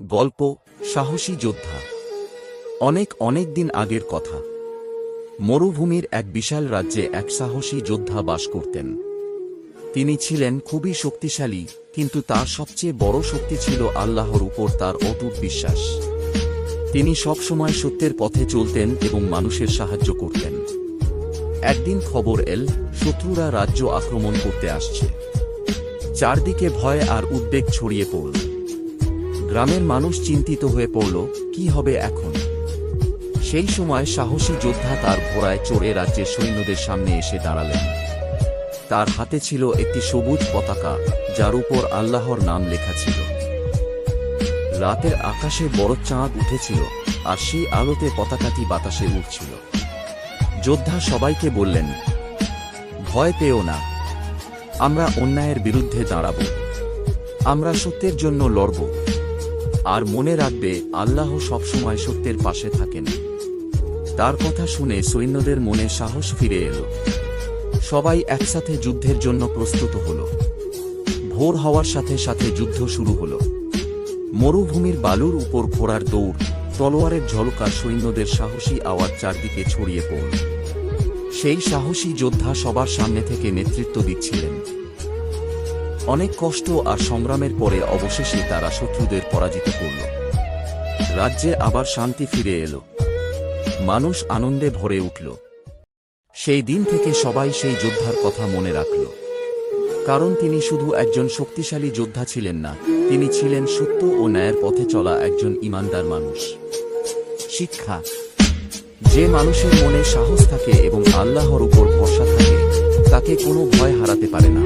গল্প সাহসী যোদ্ধা। অনেক অনেক দিন আগের কথা। মরুভূমির এক বিশাল রাজ্যে এক সাহসী যোদ্ধা বাস করতেন। তিনি ছিলেন খুবই শক্তিশালী, কিন্তু তার সবচেয়ে বড় শক্তি ছিল আল্লাহর উপর তার অটুট বিশ্বাস। তিনি সবসময় সত্যের পথে চলতেন এবং মানুষের সাহায্য করতেন। একদিন খবর এল, শত্রুরা রাজ্য আক্রমণ করতে আসছে। চারদিকে ভয় আর উদ্বেগ ছড়িয়ে পড়ল। গ্রামের মানুষ চিন্তিত হয়ে পড়ল, কি হবে এখন? সেই সময় সাহসী যোদ্ধা তার ঘোড়ায় চড়ে রাজ্যের সৈন্যদের সামনে এসে দাঁড়ালেন। তার হাতে ছিল একটি সবুজ পতাকা, যার উপর আল্লাহর নাম লেখা ছিল। রাতের আকাশে বড় চাঁদ উঠেছিল, আর সেই আলোতে পতাকাটি বাতাসে উড়ছিল। যোদ্ধা সবাইকে বললেন, ভয় পেও না, আমরা অন্যায়ের বিরুদ্ধে দাঁড়াব, আমরা সত্যের জন্য লড়ব। আর মনে রাখবে, আল্লাহ সবসময় সত্যের পাশে থাকেন। তার কথা শুনে সৈন্যদের মনে সাহস ফিরে এলো। সবাই একসাথে যুদ্ধের জন্য প্রস্তুত হল। ভোর হওয়ার সাথে সাথে যুদ্ধ শুরু হল। মরুভূমির বালুর উপর ঘোড়ার দৌড়, তলোয়ারের ঝলকা, সৈন্যদের সাহসী আওয়াজ চারদিকে ছড়িয়ে পড়ল। সেই সাহসী যোদ্ধা সবার সামনে থেকে নেতৃত্ব দিচ্ছিলেন। অনেক কষ্ট আর সংগ্রামের পরে অবশেষে তারা শত্রুদের পরাজিত করল। রাজ্যে আবার শান্তি ফিরে এলো। মানুষ আনন্দে ভরে উঠল। সেই দিন থেকে সবাই সেই যোদ্ধার কথা মনে রাখল। কারণ তিনি শুধু একজন শক্তিশালী যোদ্ধা ছিলেন না, তিনি ছিলেন সত্য ও ন্যায়ের পথে চলা একজন ঈমানদার মানুষ। শিক্ষা: যে মানুষের মনে সাহস থাকে এবং আল্লাহর উপর ভরসা থাকে, তাকে কোনো ভয় হারাতে পারে না।